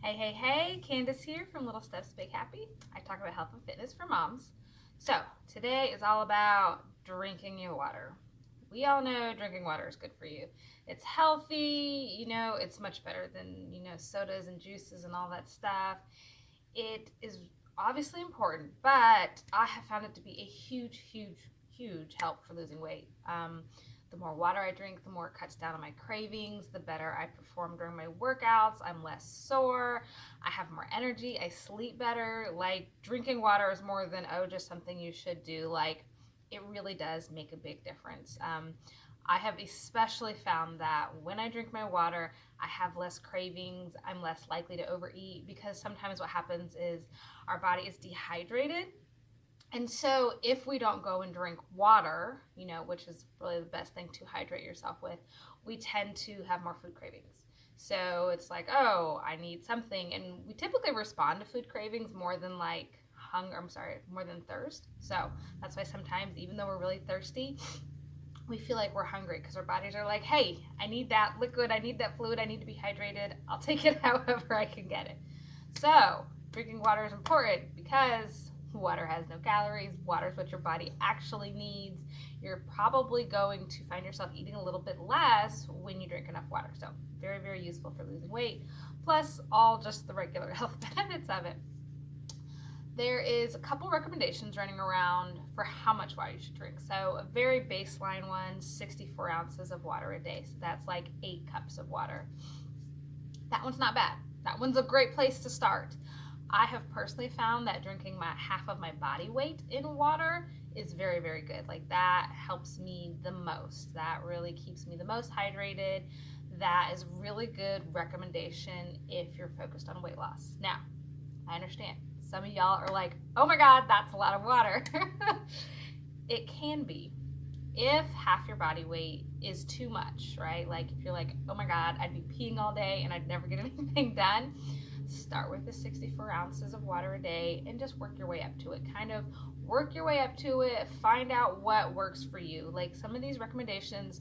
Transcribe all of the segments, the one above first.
Hey, hey, hey, Candace here from Little Steps Big Happy. I talk about health and fitness for moms. So, today is all about drinking your water. We all know drinking water is good for you. It's healthy, it's much better than, sodas and juices and all that stuff. It is obviously important, but I have found it to be a huge, huge, huge help for losing weight. The more water I drink, the more it cuts down on my cravings, the better I perform during my workouts. I'm less sore, I have more energy, I sleep better. Like, drinking water is more than, oh, just something you should do. Like, it really does make a big difference. I have especially found that when I drink my water, I have less cravings. I'm less likely to overeat because sometimes what happens is our body is dehydrated. And so, if we don't go and drink water, which is really the best thing to hydrate yourself with, we tend to have more food cravings. So, it's like, oh, I need something. And we typically respond to food cravings more than like hunger, more than thirst. So, that's why sometimes, even though we're really thirsty, we feel like we're hungry because our bodies are like, hey, I need that liquid, I need that fluid, I need to be hydrated. I'll take it however I can get it. So, drinking water is important because water has no calories. Water is what your body actually needs. You're probably going to find yourself eating a little bit less when you drink enough water. So, very, very useful for losing weight, plus all just the regular health benefits of it. There is a couple recommendations running around for how much water you should drink. So, a very baseline one, 64 ounces of water a day. So, that's like 8 cups of water. That one's not bad. That one's a great place to start. I have personally found that drinking my half of my body weight in water is very, very good. Like, that helps me the most. That really keeps me the most hydrated. That is really good recommendation if you're focused on weight loss. Now, I understand. Some of y'all are like, oh my God, that's a lot of water. It can be. If half your body weight is too much, right? Like, if you're like, oh my God, I'd be peeing all day and I'd never get anything done, start with the 64 ounces of water a day and just work your way up to it. Kind of work your way up to it, find out what works for you. Like, some of these recommendations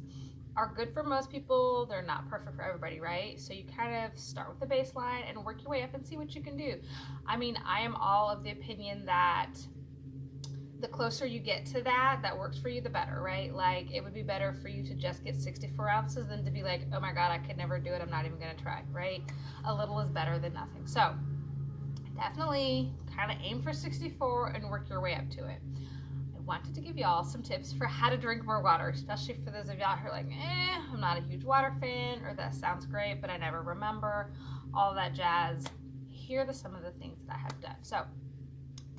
are good for most people. They're not perfect for everybody, right? So you kind of start with the baseline and work your way up and see what you can do. I mean, I am all of the opinion that the closer you get to that works for you, the better, right? Like, it would be better for you to just get 64 ounces than to be like, oh my God, I could never do it. I'm not even going to try, right? A little is better than nothing. So definitely kind of aim for 64 and work your way up to it. I wanted to give y'all some tips for how to drink more water, especially for those of y'all who are like, I'm not a huge water fan, or that sounds great, but I never remember, all that jazz. Here are some of the things that I have done. So,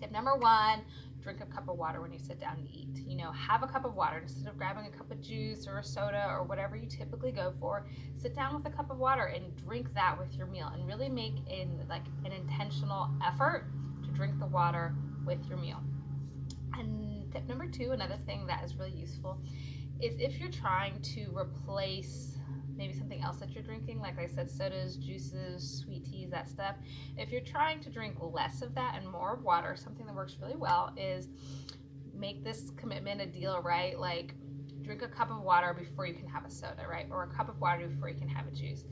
tip number one, drink a cup of water when you sit down to eat. Have a cup of water instead of grabbing a cup of juice or a soda or whatever you typically go for. Sit down with a cup of water and drink that with your meal, and really make an intentional effort to drink the water with your meal. And tip number two, another thing that is really useful, is if you're trying to replace maybe something else that you're drinking, like I said, sodas, juices, sweet teas, that stuff. If you're trying to drink less of that and more of water, something that works really well is make this commitment a deal, right? Like, drink a cup of water before you can have a soda, right? Or a cup of water before you can have a juice.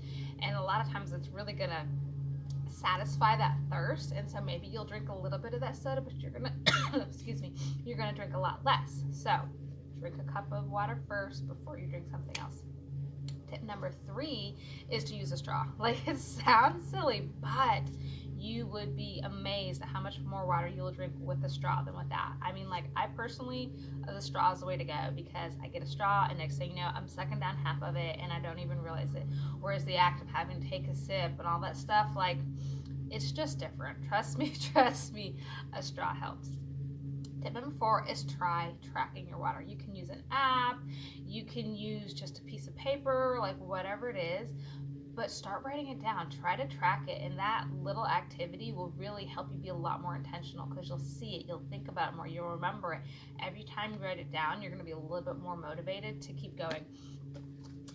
And a lot of times it's really gonna satisfy that thirst, and so maybe you'll drink a little bit of that soda, but you're gonna excuse me, you're gonna drink a lot less. So drink a cup of water first before you drink something else. Tip number three is to use a straw. Like, it sounds silly, but you would be amazed at how much more water you'll drink with a straw than without. I mean, like, I personally, the straw is the way to go because I get a straw and next thing you know, I'm sucking down half of it and I don't even realize it. Whereas the act of having to take a sip and all that stuff, like, it's just different. Trust me, trust me, a straw helps. Tip number four is try tracking your water. You can use an app, you can use just a piece of paper, like whatever it is, but start writing it down. Try to track it, and that little activity will really help you be a lot more intentional because you'll see it, you'll think about it more, you'll remember it. Every time you write it down, you're going to be a little bit more motivated to keep going.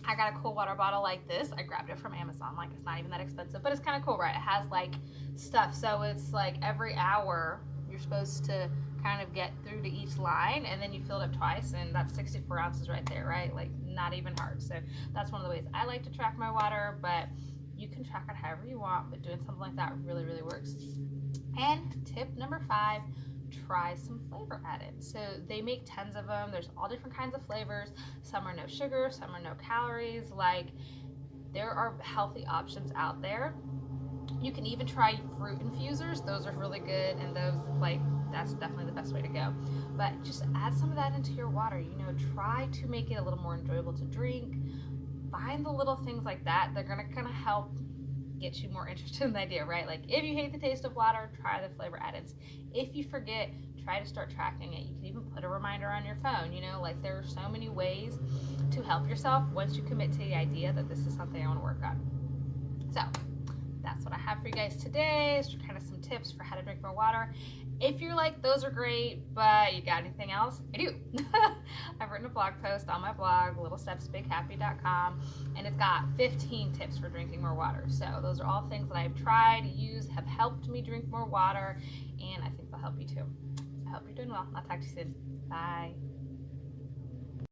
I got a cool water bottle like this. I grabbed it from Amazon. Like, it's not even that expensive, but it's kind of cool, right? It has like stuff. So it's like every hour you're supposed to kind of get through to each line, and then you fill it up twice, and that's 64 ounces right there, right? Like, not even hard. So that's one of the ways I like to track my water, but You can track it however you want, but doing something like that really, really works. And tip number 5, try some flavor add-ins. So they make tons of them. There's all different kinds of flavors. Some are no sugar, some are no calories. Like, there are healthy options out there. You can even try fruit infusers. Those are really good, and those, like, that's definitely the best way to go. But just add some of that into your water. Try to make it a little more enjoyable to drink. Find the little things like that. They're gonna kind of help get you more interested in the idea, right? Like, if you hate the taste of water, try the flavor add-ins. If you forget, try to start tracking it. You can even put a reminder on your phone. Like, there are so many ways to help yourself once you commit to the idea that this is something I want to work on. So that's what I have for you guys today, is kind of some tips for how to drink more water. If you're like, those are great, but you got anything else? I do. I've written a blog post on my blog, littlestepsbighappy.com, and it's got 15 tips for drinking more water. So those are all things that I've tried, used, have helped me drink more water, and I think they'll help you too. I hope you're doing well. I'll talk to you soon. Bye.